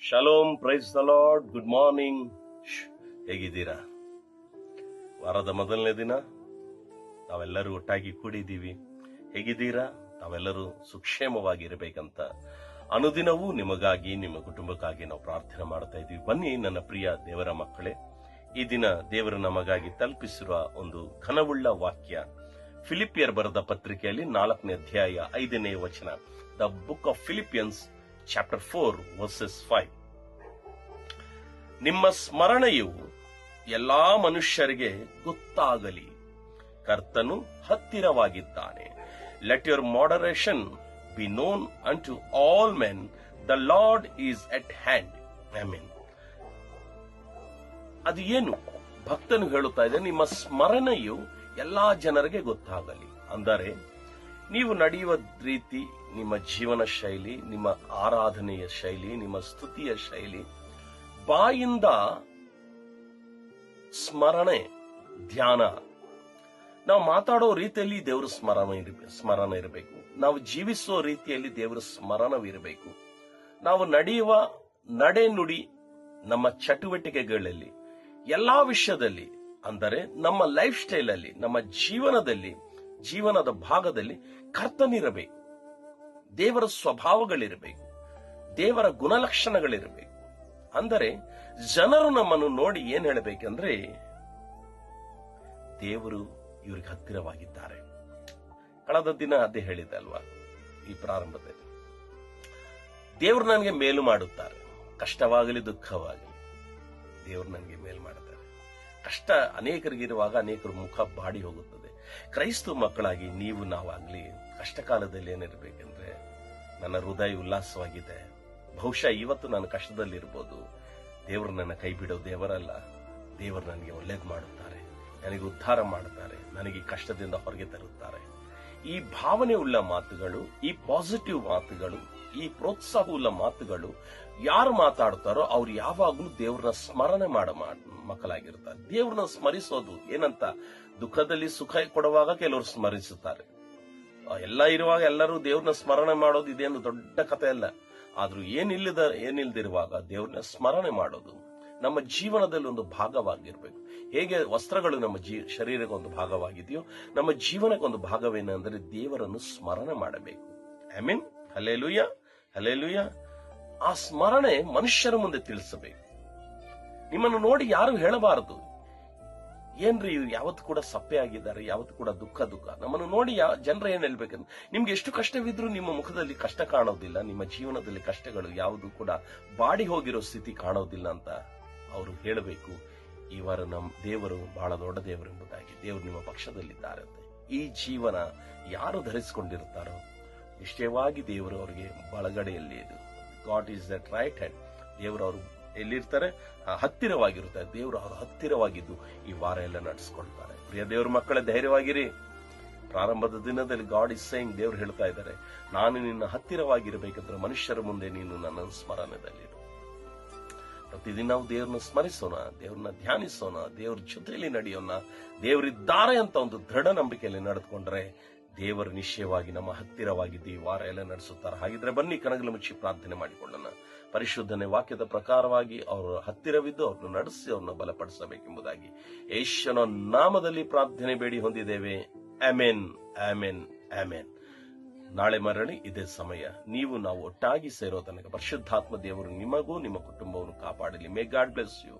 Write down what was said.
Shalom, praise the lord. Good morning. ಹೇಗಿದ್ದೀರಾ? ವಾರದ ಮೊದಲನೇ ದಿನ ನಾವೆಲ್ಲರೂ ಒಟ್ಟಾಗಿ ಕೂಡಿದ್ದೀವಿ. ಹೇಗಿದ್ದೀರಾ? ತಾವೆಲ್ಲರೂ ಸುಕ್ಷೇಮವಾಗಿರಬೇಕಂತ ಅನುದಿನವೂ ನಿಮಗಾಗಿ, ನಿಮ್ಮ ಕುಟುಂಬಕ್ಕಾಗಿ ನಾವು ಪ್ರಾರ್ಥನೆ ಮಾಡ್ತಾ ಇದ್ದೀವಿ. ಬನ್ನಿ ನನ್ನ ಪ್ರಿಯ ದೇವರ ಮಕ್ಕಳೇ, ಈ ದಿನ ದೇವರು ನಮಗಾಗಿ ತಲುಪಿಸಿರುವ ಒಂದು ಘನವುಳ್ಳ ವಾಕ್ಯ ಫಿಲಿಪಿಯರ್ ಬರೆದ ಪತ್ರಿಕೆಯಲ್ಲಿ 4ನೇ ಅಧ್ಯಾಯ 5ನೇ ವಚನ. The book of Philippians chapter 4 verses 5. ನಿಮ್ಮ ಸ್ಮರಣೆಯು ಎಲ್ಲಾ ಮನುಷ್ಯರಿಗೆ ಗೊತ್ತಾಗಲಿ, ಕರ್ತನು ಹತ್ತಿರವಾಗಿದ್ದಾನೆ. Let your moderation be known unto all men, the Lord is at hand. Amen. ಅದು ಏನು? ಭಕ್ತನು ಹೇಳುತ್ತಾ ಇದೆ, ನಿಮ್ಮ ಸ್ಮರಣೆಯು ಎಲ್ಲಾ ಜನರಿಗೆ ಗೊತ್ತಾಗಲಿ. ಅಂದರೆ ನೀವು ನಡೆಯುವ ರೀತಿ, ನಿಮ್ಮ ಜೀವನ ಶೈಲಿ, ನಿಮ್ಮ ಆರಾಧನೆಯ ಶೈಲಿ, ನಿಮ್ಮ ಸ್ತುತಿಯ ಶೈಲಿ, ಬಾಯಿಂದ ಸ್ಮರಣೆ, ಧ್ಯಾನ, ನಾವು ಮಾತಾಡೋ ರೀತಿಯಲ್ಲಿ ದೇವರ ಸ್ಮರಣ ಇರಬೇಕು. ನಾವು ಜೀವಿಸುವ ರೀತಿಯಲ್ಲಿ ದೇವರ ಸ್ಮರಣವಿರಬೇಕು. ನಾವು ನಡೆಯುವ ನಡೆ ನುಡಿ, ನಮ್ಮ ಚಟುವಟಿಕೆಗಳಲ್ಲಿ, ಎಲ್ಲಾ ವಿಷಯದಲ್ಲಿ, ಅಂದರೆ ನಮ್ಮ ಲೈಫ್ ಸ್ಟೈಲ್ ಅಲ್ಲಿ, ನಮ್ಮ ಜೀವನದಲ್ಲಿ, ಜೀವನದ ಭಾಗದಲ್ಲಿ ಕರ್ತನಿರಬೇಕು. ದೇವರ ಸ್ವಭಾವಗಳಿರಬೇಕು, ದೇವರ ಗುಣಲಕ್ಷಣಗಳಿರಬೇಕು. ಅಂದರೆ ಜನರು ನಮ್ಮನ್ನು ನೋಡಿ ಏನ್ ಹೇಳಬೇಕಂದ್ರೆ, ದೇವರು ಇವ್ರಿಗೆ ಹತ್ತಿರವಾಗಿದ್ದಾರೆ. ಕಳೆದ ದಿನ ಅದೇ ಹೇಳಿದ್ದೆ ಅಲ್ವಾ, ಈ ಪ್ರಾರಂಭದಲ್ಲಿ ದೇವರು ನನಗೆ ಮೇಲು ಮಾಡುತ್ತಾರೆ. ಕಷ್ಟವಾಗಲಿ ದುಃಖವಾಗಲಿ ದೇವರು ನನಗೆ ಮೇಲು ಮಾಡುತ್ತಾರೆ. ಕಷ್ಟ ಅನೇಕರಿಗಿರುವಾಗ ಅನೇಕರ ಮುಖ ಬಾಡಿ ಹೋಗುತ್ತದೆ. ಕ್ರೈಸ್ತ ಮಕ್ಕಳಾಗಿ ನೀವು ನಾವಾಗ್ಲಿ ಕಷ್ಟ ಕಾಲದಲ್ಲಿ ಏನಿರ್ಬೇಕಂದ್ರೆ, ನನ್ನ ಹೃದಯ ಉಲ್ಲಾಸವಾಗಿದೆ, ಬಹುಶಃ ಇವತ್ತು ನಾನು ಕಷ್ಟದಲ್ಲಿರ್ಬೋದು, ದೇವರು ನನ್ನ ಕೈ ಬಿಡೋ ದೇವರಲ್ಲ, ದೇವರು ನನಗೆ ಒಳ್ಳೇದು ಮಾಡುತ್ತಾರೆ, ನನಗೆ ಉದ್ಧಾರ ಮಾಡುತ್ತಾರೆ, ನನಗೆ ಕಷ್ಟದಿಂದ ಹೊರಗೆ ತರುತ್ತಾರೆ. ಈ ಭಾವನೆ ಉಳ್ಳ ಮಾತುಗಳು, ಈ ಪಾಸಿಟಿವ್ ಮಾತುಗಳು, ಈ ಪ್ರೋತ್ಸಾಹವುಳ್ಳ ಮಾತುಗಳು ಯಾರು ಮಾತಾಡ್ತಾರೋ ಅವ್ರು ಯಾವಾಗಲೂ ದೇವ್ರನ್ನ ಸ್ಮರಣೆ ಮಕ್ಕಳಾಗಿರ್ತಾರೆ. ದೇವ್ರನ್ನ ಸ್ಮರಿಸೋದು ಏನಂತ, ದುಃಖದಲ್ಲಿ ಸುಖ ಕೊಡುವಾಗ ಕೆಲವರು ಸ್ಮರಿಸುತ್ತಾರೆ. ಎಲ್ಲ ಇರುವಾಗ ಎಲ್ಲರೂ ದೇವ್ರನ್ನ ಸ್ಮರಣೆ ಮಾಡೋದು ಇದೇನು ದೊಡ್ಡ ಕಥೆ ಅಲ್ಲ. ಆದ್ರೂ ಏನಿಲ್ದಿರುವಾಗ ದೇವ್ರನ್ನ ಸ್ಮರಣೆ ಮಾಡೋದು ನಮ್ಮ ಜೀವನದಲ್ಲಿ ಒಂದು ಭಾಗವಾಗಿರ್ಬೇಕು. ಹೇಗೆ ವಸ್ತ್ರಗಳು ನಮ್ಮ ಶರೀರಕ್ಕೆ ಒಂದು ಭಾಗವಾಗಿದೆಯೋ, ನಮ್ಮ ಜೀವನಕ್ಕೆ ಒಂದು ಭಾಗವೇನೆಂದರೆ ದೇವರನ್ನು ಸ್ಮರಣೆ ಮಾಡಬೇಕು. ಆಮೆನ್. Hallelujah, hallelujah. ಆ ಸ್ಮರಣೆ ಮನುಷ್ಯರ ಮುಂದೆ ತಿಳಿಸಬೇಕು. ನಿಮ್ಮನ್ನು ನೋಡಿ ಯಾರು ಹೇಳಬಾರದು, ಏನ್ರಿ ಇವ್ರು ಯಾವತ್ತು ಕೂಡ ಸಪ್ಪೆ ಆಗಿದ್ದಾರೆ, ಯಾವತ್ತು ಕೂಡ ದುಃಖ. ನಮ್ಮನ್ನು ನೋಡಿ ಜನರು ಏನ್ ಹೇಳ್ಬೇಕಂದ್ರೆ, ನಿಮ್ಗೆ ಎಷ್ಟು ಕಷ್ಟವಿದ್ರೂ ನಿಮ್ಮ ಮುಖದಲ್ಲಿ ಕಷ್ಟ ಕಾಣೋದಿಲ್ಲ, ನಿಮ್ಮ ಜೀವನದಲ್ಲಿ ಕಷ್ಟಗಳು ಯಾವುದು ಕೂಡ ಬಾಡಿ ಹೋಗಿರೋ ಸ್ಥಿತಿ ಕಾಣೋದಿಲ್ಲ ಅಂತ ಅವರು ಹೇಳಬೇಕು. ಈ ವಾರ ನಮ್ಮ ದೇವರು ಬಹಳ ದೊಡ್ಡ ದೇವರು ಎಂಬುದಾಗಿ, ದೇವರು ನಿಮ್ಮ ಪಕ್ಷದಲ್ಲಿದ್ದಾರಂತೆ. ಈ ಜೀವನ ಯಾರು ಧರಿಸಿಕೊಂಡಿರುತ್ತಾರೋ ನಿಶ್ಚಯವಾಗಿ ದೇವರು ಅವರಿಗೆ ಬಲಗಡೆಯಲ್ಲಿ ಇದು, god is that right hand. ದೇವರು ಅವರು ಎಲ್ಲಿರ್ತಾರೆ, ಹತ್ತಿರವಾಗಿರುತ್ತಾರೆ. ದೇವರು ಅವರು ಹತ್ತಿರವಾಗಿದ್ದು ಈ ವಾರ ಎಲ್ಲ ನಡೆಸ್ಕೊಳ್ತಾರೆ. ಪ್ರಿಯ ದೇವ್ರ ಮಕ್ಕಳೇ, ಧೈರ್ಯವಾಗಿರಿ. ಪ್ರಾರಂಭದ ದಿನದಲ್ಲಿ ಗಾಡ್ ಇಸ್ ಸೇಯಿಂಗ್, ದೇವರು ಹೇಳ್ತಾ ಇದ್ದಾರೆ, ನಾನು ನಿನ್ನ ಹತ್ತಿರವಾಗಿರ್ಬೇಕಂದ್ರೆ ಮನುಷ್ಯರ ಮುಂದೆ ನೀನು ನನ್ನ ಸ್ಮರಣೆದಲ್ಲಿರು. ಪ್ರತಿದಿನ ನಾವು ದೇವ್ರನ್ನ ಸ್ಮರಿಸೋಣ, ದೇವ್ರನ್ನ ಧ್ಯಾನಿಸೋಣ, ದೇವ್ರ ಜೊತೆಯಲ್ಲಿ ನಡೆಯೋಣ. ದೇವರಿದ್ದಾರೆ ಅಂತ ಒಂದು ದೃಢ ನಂಬಿಕೆಯಲ್ಲಿ ನಡೆದುಕೊಂಡ್ರೆ ದೇವರು ನಿಶ್ಚಯವಾಗಿ ನಮ್ಮ ಹತ್ತಿರವಾಗಿದ್ದು ಈ ವಾರ ಎಲ್ಲ ನಡೆಸುತ್ತಾರೆ. ಹಾಗಿದ್ರೆ ಬನ್ನಿ ಕನಗಲು ಮುಚ್ಚಿ ಪ್ರಾರ್ಥನೆ ಮಾಡಿಕೊಳ್ಳೋಣ. ಪರಿಶುದ್ಧನೆ ವಾಕ್ಯದ ಪ್ರಕಾರವಾಗಿ ಅವರ ಹತ್ತಿರವಿದ್ದು ಅವ್ರನ್ನ ನಡೆಸಿ ಅವ್ರನ್ನ ಬಲಪಡಿಸಬೇಕೆಂಬುದಾಗಿ ಯೇಸುವಿನ ನಾಮದಲ್ಲಿ ಪ್ರಾರ್ಥನೆ ಬೇಡಿ ಹೊಂದಿದ್ದೇವೆ. Amen, amen, amen. ನಾಳೆ ಮರಳಿ ಇದೇ ಸಮಯ ನಾವು ಒಟ್ಟಾಗಿ ಸೇರೋ ತನಕ ಪರಿಶುದ್ಧಾತ್ಮ ದೇವರು ನಿಮಗೂ ನಿಮ್ಮ ಕುಟುಂಬವನ್ನು ಕಾಪಾಡಲಿ. May God bless you.